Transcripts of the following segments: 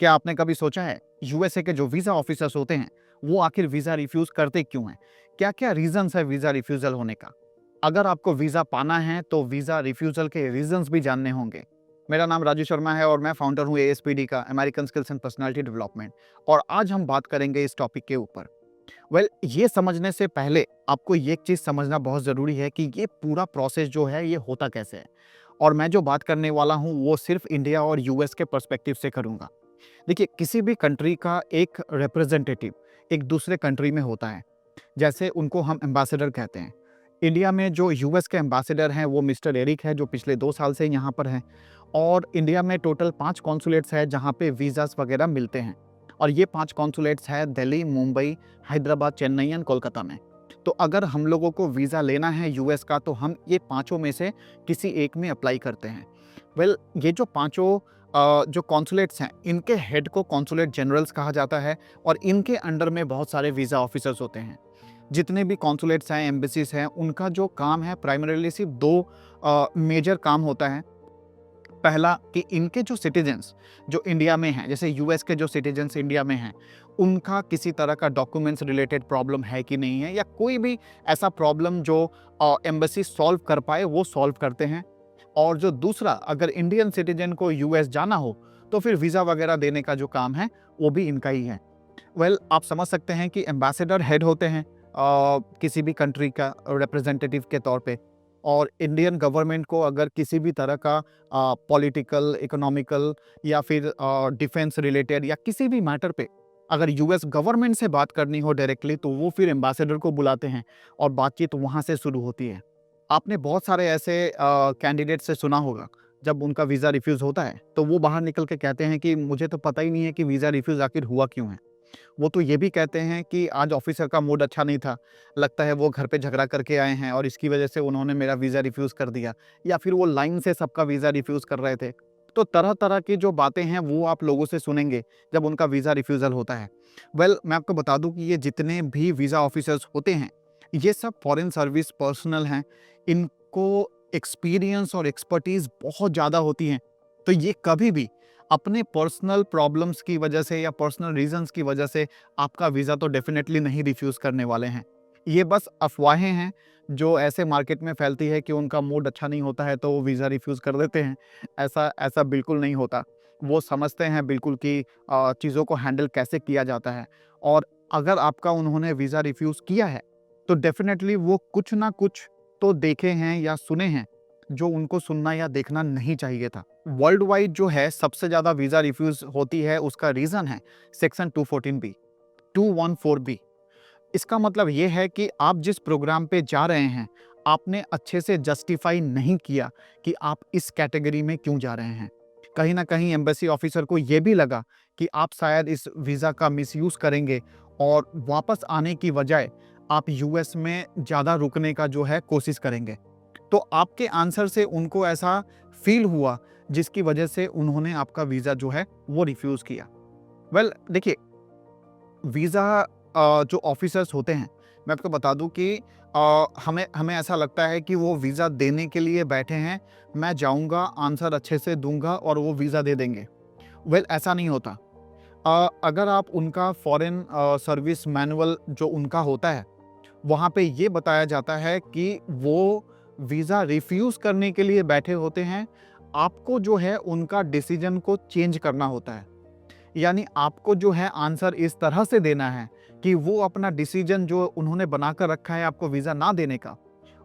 क्या आपने कभी सोचा है यूएसए के जो वीज़ा ऑफिसर्स होते हैं वो आखिर वीज़ा रिफ्यूज़ करते क्यों हैं? क्या-क्या रीज़न्स है वीज़ा रिफ्यूज़ल होने का? अगर आपको वीज़ा पाना है तो वीज़ा रिफ्यूज़ल के रीज़न्स भी जानने होंगे। मेरा नाम राजू शर्मा है और मैं फाउंडर हूँ एएसपीडी का, American skills and personality development, और आज हम बात करेंगे इस टॉपिक के ऊपर। ये समझने से पहले आपको ये एक चीज़ समझना बहुत ज़रूरी है कि ये पूरा प्रोसेस जो है ये होता कैसे है? और मैं जो बात करने वाला हूँ वो सिर्फ़ इंडिया और यूएस के पर्सपेक्टिव से करूँगा। देखिए, किसी भी कंट्री का एक रिप्रेजेंटेटिव एक दूसरे कंट्री में होता है, जैसे उनको हम एम्बेसडर कहते हैं। इंडिया में जो यूएस के एम्बेसडर हैं वो मिस्टर एरिक है, जो पिछले 2 साल से यहाँ पर हैं, और इंडिया में टोटल 5 कॉन्सुलेट्स हैं जहाँ पे वीज़ास वगैरह मिलते हैं, और ये 5 कॉन्सुलेट्स हैं दिल्ली, मुंबई, हैदराबाद, चेन्नई एंड कोलकाता में। तो अगर हम लोगों को वीज़ा लेना है यूएस का तो हम ये पाँचों में से किसी एक में अप्लाई करते हैं। ये जो पाँचों जो कॉन्सुलेट्स हैं, इनके हेड को कॉन्सुलेट जनरल्स कहा जाता है, और इनके अंडर में बहुत सारे वीज़ा ऑफिसर्स होते हैं। जितने भी कॉन्सुलेट्स हैं, एम्बेसीज हैं, उनका जो काम है प्राइमरीली सिर्फ 2 मेजर काम होता है। पहला कि इनके जो सिटीजन्स जो इंडिया में हैं, जैसे यूएस के जो सिटीजन्स इंडिया में हैं, उनका किसी तरह का डॉक्यूमेंट्स रिलेटेड प्रॉब्लम है कि नहीं है, या कोई भी ऐसा प्रॉब्लम जो एम्बेसी सॉल्व कर पाए वो सॉल्व करते हैं। और जो दूसरा, अगर इंडियन सिटीजन को यूएस जाना हो तो फिर वीज़ा वगैरह देने का जो काम है वो भी इनका ही है। आप समझ सकते हैं कि एम्बेसडर हेड होते हैं किसी भी कंट्री का रिप्रेजेंटेटिव के तौर पे, और इंडियन गवर्नमेंट को अगर किसी भी तरह का पॉलिटिकल, इकोनॉमिकल या फिर डिफेंस रिलेटेड या किसी भी मैटर पे अगर यूएस गवर्नमेंट से बात करनी हो डायरेक्टली, तो वो फिर एम्बेसडर को बुलाते हैं और बातचीत वहाँ से शुरू होती है। आपने बहुत सारे ऐसे कैंडिडेट से सुना होगा, जब उनका वीज़ा रिफ्यूज़ होता है तो वो बाहर निकल के कहते हैं कि मुझे तो पता ही नहीं है कि वीज़ा रिफ्यूज़ आखिर हुआ क्यों है। वो तो ये भी कहते हैं कि आज ऑफिसर का मूड अच्छा नहीं था, लगता है वो घर पे झगड़ा करके आए हैं और इसकी वजह से उन्होंने मेरा वीज़ा रिफ्यूज़ कर दिया, या फिर वो लाइन से सबका वीज़ा रिफ्यूज़ कर रहे थे। तो तरह-तरह की जो बातें हैं वो आप लोगों से सुनेंगे जब उनका वीज़ा रिफ्यूज़ल होता है। मैं आपको बता दूँ कि ये जितने भी वीज़ा ऑफिसर्स होते हैं, ये सब फॉरेन सर्विस पर्सनल हैं। इनको एक्सपीरियंस और एक्सपर्टीज़ बहुत ज़्यादा होती है। तो ये कभी भी अपने पर्सनल प्रॉब्लम्स की वजह से या पर्सनल रीजंस की वजह से आपका वीज़ा तो डेफिनेटली नहीं रिफ्यूज़ करने वाले हैं। ये बस अफ़वाहें हैं जो ऐसे मार्केट में फैलती है कि उनका मूड अच्छा नहीं होता है तो वो वीज़ा रिफ्यूज़ कर देते हैं। ऐसा ऐसा बिल्कुल नहीं होता। वो समझते हैं बिल्कुल कि चीज़ों को हैंडल कैसे किया जाता है, और अगर आपका उन्होंने वीज़ा रिफ्यूज़ किया है तो डेफिनेटली वो कुछ ना कुछ तो देखे हैं या सुने हैं जो उनको सुनना या देखना नहीं चाहिए था। वर्ल्ड वाइड जो है सबसे ज़्यादा वीज़ा रिफ्यूज़ होती है, उसका रीज़न है सेक्शन 214 बी, 214 बी। इसका मतलब ये है कि आप जिस प्रोग्राम पे जा रहे हैं, आपने अच्छे से जस्टिफाई नहीं किया कि आप इस कैटेगरी में क्यों जा रहे हैं। कहीं न कहीं एम्बेसी ऑफिसर को ये भी लगा कि आप शायद इस वीज़ा का मिसयूज़ करेंगे और वापस आने की बजाय आप यूएस में ज़्यादा रुकने का जो है कोशिश करेंगे। तो आपके आंसर से उनको ऐसा फ़ील हुआ, जिसकी वजह से उन्होंने आपका वीज़ा जो है वो रिफ्यूज़ किया। देखिए, वीज़ा जो ऑफ़िसर्स होते हैं, मैं आपको बता दूँ कि हमें हमें ऐसा लगता है कि वो वीज़ा देने के लिए बैठे हैं, मैं जाऊँगा, आंसर अच्छे से दूँगा और वो वीज़ा दे देंगे। ऐसा नहीं होता। अगर आप उनका फ़ॉरेन सर्विस मैनुअल जो उनका होता है, वहाँ पे ये बताया जाता है कि वो वीज़ा रिफ्यूज़ करने के लिए बैठे होते हैं। आपको जो है उनका डिसीज़न को चेंज करना होता है। यानी आपको जो है आंसर इस तरह से देना है कि वो अपना डिसीजन जो उन्होंने बनाकर रखा है आपको वीज़ा ना देने का,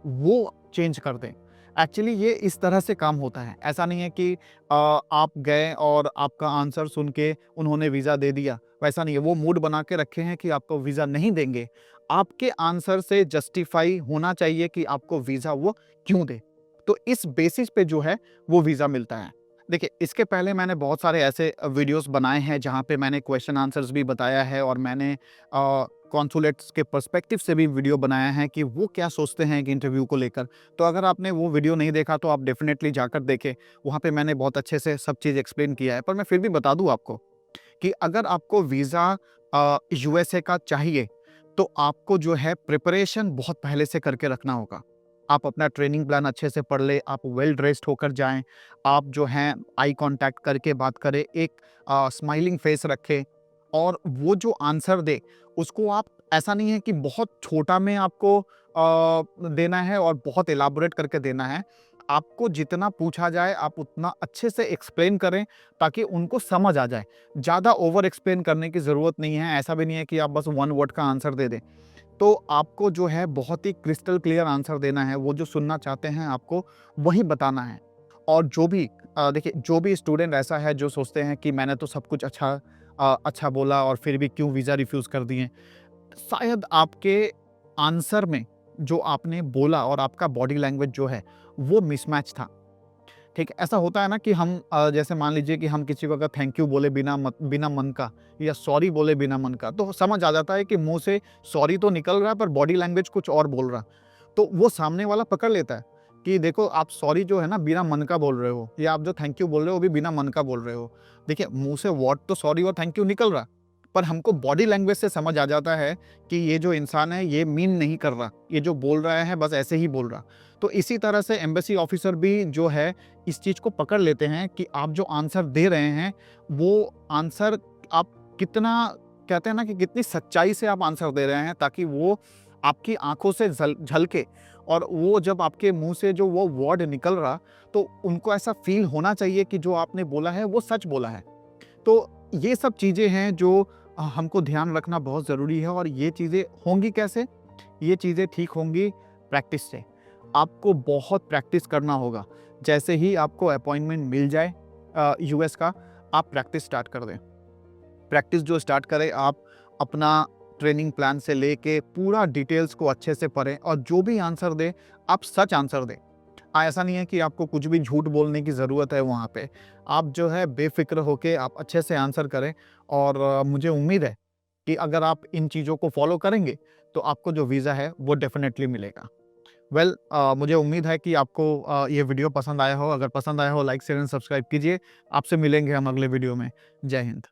वो चेंज कर दें। एक्चुअली ये इस तरह से काम होता है। ऐसा नहीं है कि आप गए और आपका आंसर सुन के उन्होंने वीज़ा दे दिया, वैसा नहीं है। वो मूड बना के रखे हैं कि आपको वीज़ा नहीं देंगे। आपके आंसर से जस्टिफाई होना चाहिए कि आपको वीज़ा वो क्यों दें। तो इस बेसिस पे जो है वो वीज़ा मिलता है। देखिए, इसके पहले मैंने बहुत सारे ऐसे वीडियोज़ बनाए हैं जहाँ पे मैंने क्वेश्चन आंसर्स भी बताया है, और मैंने कॉन्सुलेट्स के पर्सपेक्टिव से भी वीडियो बनाया है कि वो क्या सोचते हैं कि इंटरव्यू को लेकर। तो अगर आपने वो वीडियो नहीं देखा तो आप डेफ़िनेटली जाकर देखें। वहाँ पे मैंने बहुत अच्छे से सब चीज़ एक्सप्लेन किया है। पर मैं फिर भी बता दूँ आपको कि अगर आपको वीज़ा यूएसए का चाहिए, तो आपको जो है प्रिपरेशन बहुत पहले से करके रखना होगा। आप अपना ट्रेनिंग प्लान अच्छे से पढ़ लें, आप वेल ड्रेस्ड होकर जाएँ, आप जो हैं आई कॉन्टैक्ट करके बात करें, एक स्माइलिंग फेस रखें और वो जो आंसर दे, उसको आप ऐसा नहीं है कि बहुत छोटा में आपको देना है और बहुत इलैबोरेट करके देना है। आपको जितना पूछा जाए, आप उतना अच्छे से एक्सप्लेन करें ताकि उनको समझ आ जाए। ज़्यादा ओवर एक्सप्लेन करने की ज़रूरत नहीं है, ऐसा भी नहीं है कि आप बस 1 वर्ड का आंसर दे दें। तो आपको जो है बहुत ही क्रिस्टल क्लियर आंसर देना है, वो जो सुनना चाहते हैं आपको वही बताना है। और जो भी देखिए जो भी स्टूडेंट ऐसा है जो सोचते हैं कि मैंने तो सब कुछ अच्छा बोला और फिर भी क्यों वीज़ा रिफ्यूज़ कर दिए। शायद आपके आंसर में जो आपने बोला और आपका बॉडी लैंग्वेज जो है वो मिसमैच था। ठीक है? ऐसा होता है ना कि हम जैसे मान लीजिए कि हम किसी को अगर थैंक यू बोले बिना मन का या सॉरी बोले बिना मन का, तो समझ आ जाता है कि मुँह से सॉरी तो निकल रहा है पर बॉडी लैंग्वेज कुछ और बोल रहा। तो वो सामने वाला पकड़ लेता है कि देखो आप सॉरी जो है ना बिना मन का बोल रहे हो या आप जो थैंक यू बोल रहे हो वो भी बिना मन का बोल रहे हो। देखिए मुँह से वर्ड तो सॉरी और थैंक यू निकल रहा, पर हमको बॉडी लैंग्वेज से समझ आ जाता है कि ये जो इंसान है ये मीन नहीं कर रहा, ये जो बोल रहा है बस ऐसे ही बोल रहा। तो इसी तरह से एम्बेसी ऑफिसर भी जो है इस चीज़ को पकड़ लेते हैं कि आप जो आंसर दे रहे हैं, वो आंसर आप कितना कहते हैं ना कि कितनी सच्चाई से आप आंसर दे रहे हैं ताकि वो आपकी आँखों से झलके और वो जब आपके मुँह से जो वो वर्ड निकल रहा, तो उनको ऐसा फ़ील होना चाहिए कि जो आपने बोला है वो सच बोला है। तो ये सब चीज़ें हैं जो हमको ध्यान रखना बहुत ज़रूरी है और ये चीज़ें होंगी कैसे? ये चीज़ें ठीक होंगी प्रैक्टिस से। आपको बहुत प्रैक्टिस करना होगा। जैसे ही आपको अपॉइंटमेंट मिल जाए यूएस का, आप प्रैक्टिस स्टार्ट कर दें। प्रैक्टिस जो स्टार्ट करें, आप अपना ट्रेनिंग प्लान से लेके पूरा डिटेल्स को अच्छे से पढ़ें और जो भी आंसर दें, आप सच आंसर दें। ऐसा नहीं है कि आपको कुछ भी झूठ बोलने की ज़रूरत है वहाँ पे। आप जो है बेफ़िक्र होके आप अच्छे से आंसर करें और मुझे उम्मीद है कि अगर आप इन चीज़ों को फ़ॉलो करेंगे, तो आपको जो वीज़ा है वो डेफ़िनेटली मिलेगा। मुझे उम्मीद है कि आपको ये वीडियो पसंद आया हो। अगर पसंद आया हो लाइक, शेयर एंड सब्सक्राइब कीजिए। आपसे मिलेंगे हम अगले वीडियो में। जय हिंद।